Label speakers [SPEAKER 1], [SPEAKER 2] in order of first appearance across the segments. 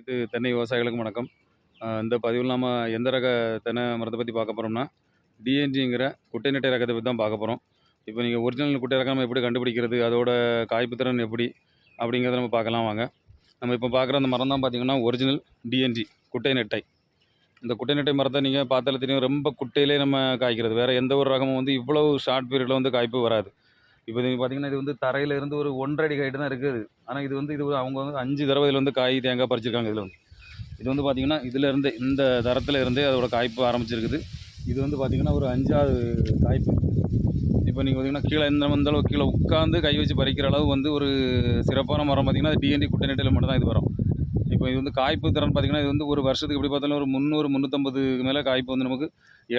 [SPEAKER 1] அனைத்து தென்னை விவசாயிகளுக்கும் வணக்கம். இந்த பதிவில் நாம எந்த ரக தென்னை மரத்த பத்தி பார்க்க போறோம்னா, டிஎன்ஜிங்கிற குட்டை நெட்டை ரகத்த பத்தி தான் பார்க்க போறோம். இப்போ நீங்க ஒரிஜினல் குட்டை ரகம் நம்ம எப்படி கண்டுபிடிக்கிறது? அதோட காய்ப்பு திறன் எப்படி? அப்படிங்கிறத நம்ம பார்க்கலாம் வாங்க. நம்ம இப்போ பார்க்குற அந்த மரம் தான் பார்த்தீங்கன்னா, ஒரிஜினல் டிஎன்ஜி குட்டை நெட்டை. இந்த குட்டை நெட்டை மரத்த நீங்க பார்த்தாலே தெரியும். ரொம்ப குட்டையிலே நம்ம காய்க்கிறது. வேற எந்த ஒரு ரகமும் வந்து இவ்வளவு ஷார்ட் பீரியட்ல வந்து காய்ப்பு வராது. இப்போ நீங்க பார்த்தீங்கன்னா, இது வந்து தரையில இருந்து ஒரு 1 1/2 அடி ஹைட் தான் இருக்குது. ஆனா இது அவங்க வந்து 5 தடவ இதில வந்து காய், தேங்காய் பறிச்சிருக்காங்க இதில வந்து. இது வந்து பார்த்தீங்கன்னா, இதில இருந்தே இந்த தரத்தில இருந்தே அதோட காய்ப்பு ஆரம்பிச்சிருக்குது. இது வந்து பார்த்தீங்கன்னா, ஒரு 5வது காய்ப்பு. இப்போ நீங்க பார்த்தீங்கன்னா, கீழ இந்த அளவு கீழ உட்காந்து கை வச்சு பறிக்கிற அளவு வந்து ஒரு சிறப்பான மரம் பார்த்தீங்கன்னா, டிஎன்டி குட்டை நெட்டையில மட்டும் தான் இது வரும். இப்போ இது வந்து காய்ப்பு திறன் பார்த்தீங்கன்னா, இது வந்து ஒரு வருஷத்துக்கு எப்படி பார்த்தாலும் ஒரு 300, 350க்கு மேல காய்ப்பு வந்து நமக்கு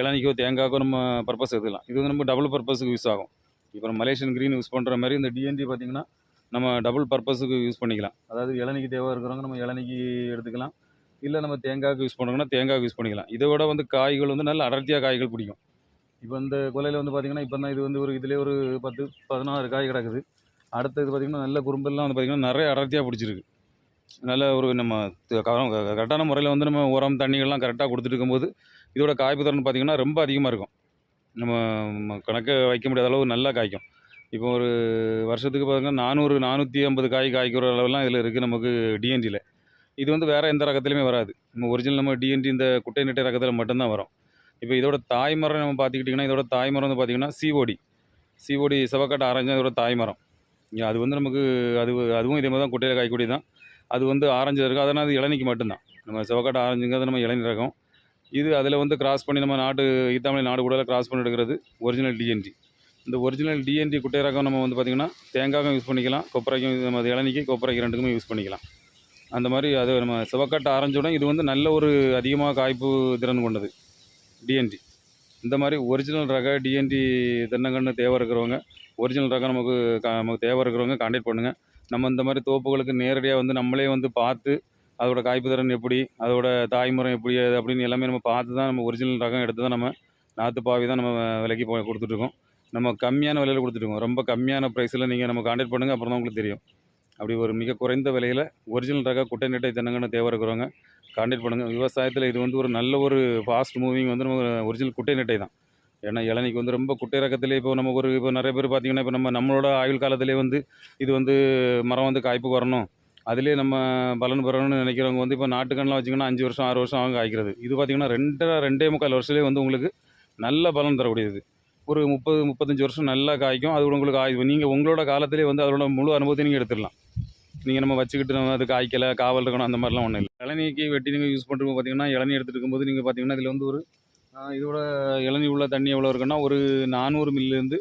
[SPEAKER 1] இளநிக்கோ, தேங்காய்க்கோ நம்ம பர்ப்பஸ் எடுத்துக்கலாம். இது வந்து நம்ம டபுள் பர்ப்பஸுக்கு யூஸ் ஆகும். இப்போ நம்ம மலேசியன் கிரீன் யூஸ் பண்ணுற மாதிரி இந்த டிஎன்டி பார்த்தீங்கன்னா, நம்ம டபுள் பர்ப்பஸுக்கு யூஸ் பண்ணிக்கலாம். அதாவது இளநிக்கு தேவை இருக்கிறவங்க நம்ம இளநிக்கு எடுத்துக்கலாம். இல்ல நம்ம தேங்காய்க்கு யூஸ் பண்ணுறோம்னா தேங்காய்க்கு யூஸ் பண்ணிக்கலாம். இதை விட வந்து காய்கள் வந்து நல்ல அடர்த்தியா காய்கள் பிடிக்கும். இப்போ இந்த கொல்லையில வந்து பார்த்தீங்கன்னா, இப்போ தான் இது வந்து ஒரு இதிலே ஒரு 10, 16 காய் கிடக்குது. அடுத்தது பார்த்தீங்கன்னா, நல்ல குறும்பெல்லாம் வந்து பார்த்தீங்கன்னா, நிறைய அடர்த்தியா பிடிச்சிருக்கு. நல்ல ஒரு நம்ம கரெக்டான முறையில் வந்து நம்ம உரம், தண்ணிகள்லாம் கரெக்டாக கொடுத்துட்டு இருக்கும்போது, இதோட காய்ப்பு திறன் பார்த்தீங்கன்னா, ரொம்ப அதிகமாக இருக்கும். நம்ம கணக்க வைக்க முடியாத அளவு நல்லா காய்க்கும். இப்போ ஒரு வருஷத்துக்கு பார்த்தீங்கன்னா 400, 450 காய் காய்க்கிற அளவுலாம் இதில இருக்குது நமக்கு டிஎன்டில. இது வந்து வேற எந்த ரகத்திலுமே வராது. நம்ம டிஎன்டி இந்த குட்டை நெட்டை ரகத்தில மட்டும் தான் வரும். இப்போ இதோட தாய் மரம் நம்ம பார்த்துக்கிட்டிங்கன்னா, இதோட தாய் மரம் வந்து பார்த்தீங்கன்னா சிஓடி. சிஓடி சிவக்காட்டு ஆரஞ்சு தான் இதோட தாய் மரம். அது வந்து நமக்கு அது அதுவும் இதே மாரி தான் குட்டையில காய்க்கக்கூடியது தான். அது வந்து ஆரஞ்சில இருக்கும். அதனால் அது இளநிக்கு மட்டும்தான். நம்ம சிவக்காட்டு ஆரஞ்சுங்கிறது நம்ம இளநீ ரகம். இது அதில் வந்து கிராஸ் பண்ணி நம்ம ஈத்தாமொழி நாடு கூட கிராஸ் பண்ணி எடுக்கிறது ஒரிஜினல் டிஎன்டி. இந்த ஒரிஜினல் டிஎன்டி குட்டை ரகம் நம்ம வந்து பார்த்திங்கன்னா, தேங்காய்க்கும் யூஸ் பண்ணிக்கலாம், கொப்பரைக்கும் நம்ம இளநிக்கு, கொப்பரைக்கு 2க்குமே யூஸ் பண்ணிக்கலாம். அந்த மாதிரி அது நம்ம சிவக்காட்டு ஆரஞ்சோட இது வந்து நல்ல ஒரு அதிகமாக காய்ப்பு திறன் கொண்டது டிஎன்டி. இந்த மாதிரி ஒரிஜினல் ரக டிஎன்டி தென்னங்கன்று தேவை இருக்கிறவங்க, ஒரிஜினல் ரகம் நமக்கு தேவை இருக்கிறவங்க கான்டாக்ட் பண்ணுங்கள். நம்ம இந்த மாதிரி தோப்புகளுக்கு நேரடியாக வந்து நம்மளே வந்து பார்த்து, அதோட காய்ப்பு திறன் எப்படி, அதோட தாய்மரம் எப்படி அது அப்படின்னு எல்லாமே நம்ம பார்த்து தான் நம்ம ஒரிஜினல் ரகம் எடுத்து தான் நம்ம நாற்று பாவி தான் நம்ம விலைக்கு கொடுத்துட்ருக்கோம். நம்ம கம்மியான விலையில் கொடுத்துட்ருக்கோம். ரொம்ப கம்மியான ப்ரைஸில் நீங்கள் நம்ம கான்டாக்ட் பண்ணுங்கள். அப்புறம் தான் உங்களுக்கு தெரியும். அப்படி ஒரு மிக குறைந்த விலையில் ஒரிஜினல் ரக குட்டை நெட்டை தென்னங்கன்று தேவை இருக்கிறவங்க கான்டாக்ட் பண்ணுங்கள். விவசாயத்தில் இது வந்து ஒரு நல்ல ஒரு ஃபாஸ்ட் மூவிங் வந்து நம்ம ஒரிஜினல் குட்டை நெட்டை தான். ஏன்னா இளநிக்கு வந்து ரொம்ப குட்டை ரகத்திலே இப்போ நிறைய பேர் பார்த்தீங்கன்னா, இப்போ நம்மளோட ஆயுள் காலத்திலே வந்து இது வந்து மரம் வந்து காய்ப்புக்கு வரணும், அதிலே நம்ம பலன் பெறணும்னு நினைக்கிறவங்க வந்து இப்போ நாட்டுக்கன்னுலாம் வச்சிங்கன்னா 5 வருஷம் 6 வருஷம் ஆகும் காய்க்கிறது. இது பார்த்தீங்கன்னா 2.5 வருஷத்துலேயே வந்து உங்களுக்கு நல்ல பலன் தரக்கூடியது. ஒரு 30, 35 வருஷம் நல்லா காய்க்கும். அது உங்களுக்கு நீங்கள் உங்களோட காலத்திலே வந்து அதோட முழு அனுபவத்தையும் நீங்கள் எடுத்துடலாம். நீங்கள் நம்ம வச்சுக்கிட்டு நம்ம அது காய்க்கலை, காவல் இருக்கணும் அந்த மாதிரிலாம் ஒன்றும் இல்லை. இளநிக்கு வெட்டி நீங்கள் யூஸ் பண்ணுறது பார்த்தீங்கன்னா, இளநீ எடுத்துகிட்டு இருக்கும்போது நீங்கள் பார்த்தீங்கன்னா, இதில் வந்து ஒரு இதோட இளநீ உள்ள தண்ணி எவ்வளோ இருக்குன்னா, ஒரு 400 மில்லிலேருந்து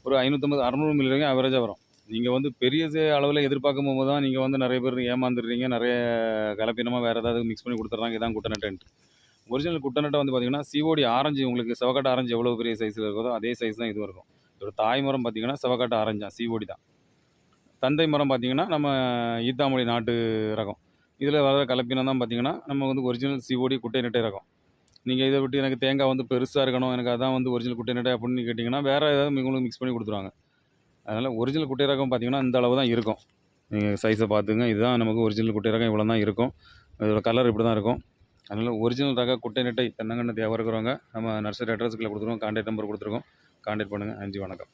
[SPEAKER 1] ஒரு 550, 600 மில்லி வரைக்கும் ஆவரேஜாக வரும். நீங்கள் வந்து பெரிய அளவில் எதிர்பார்க்கும் போது தான் நீங்கள் வந்து நிறைய பேர் ஏமாந்துடுறீங்க. நிறைய கலப்பினமாக வேறு ஏதாவது மிக்ஸ் பண்ணி கொடுத்துட்றாங்க. இதான் குட்டை நெட்டைன்ட்டு. ஒரிஜினல் குட்டை நெட்டை வந்து பார்த்தீங்கன்னா, சிஓடி ஆரஞ்சு உங்களுக்கு சிவக்காட்டு ஆரஞ்சு எவ்வளோ பெரிய சைஸில் இருக்குதோ அதே சைஸ் தான் இதுவும் இருக்கும். இதோட தாய் மரம் பார்த்தீங்கன்னா, சிவக்காட்டு ஆரஞ்சு தான், சிஓடி தான். தந்தை மரம் பார்த்தீங்கன்னா, நம்ம ஈத்தாமொழி நாட்டு ரகம். இதில் வர கலப்பினம் தான் பார்த்தீங்கன்னா, நம்ம வந்து ஒரிஜினல் சிஓடி குட்டை நெட்டை ரகம். நீங்கள் இதை விட்டு எனக்கு தேங்காய் வந்து பெருசாக இருக்கணும், எனக்கு அதான் வந்து ஒரிஜினல் குட்டை நெட்டை அப்படின்னு கேட்டிங்கன்னா, வேறு ஏதாவது உங்களுக்கு மிக்ஸ் பண்ணி கொடுத்துருவாங்க. அதனால் ஒரிஜினல் குட்டை ரகம் பார்த்தீங்கன்னா, இந்த அளவு தான் இருக்கும். நீங்கள் சைஸை பார்த்துங்க. இதுதான் நமக்கு ஒரிஜினல் குட்டை ரகம் இவ்வளோ தான் இருக்கும். இதோட கலர் இப்படி தான் இருக்கும். அதனால் ஒரிஜினல் ரக குட்டை நெட்டை தென்னங்கன்று தேவை இருக்கிறவங்க நம்ம நர்சரி அட்ரஸுக்குள்ள கொடுத்துருக்கோம். கான்டாக்ட் நம்பர் கொடுத்துருக்கோம். கான்டாக்ட் பண்ணுங்கள். நன்றி, வணக்கம்.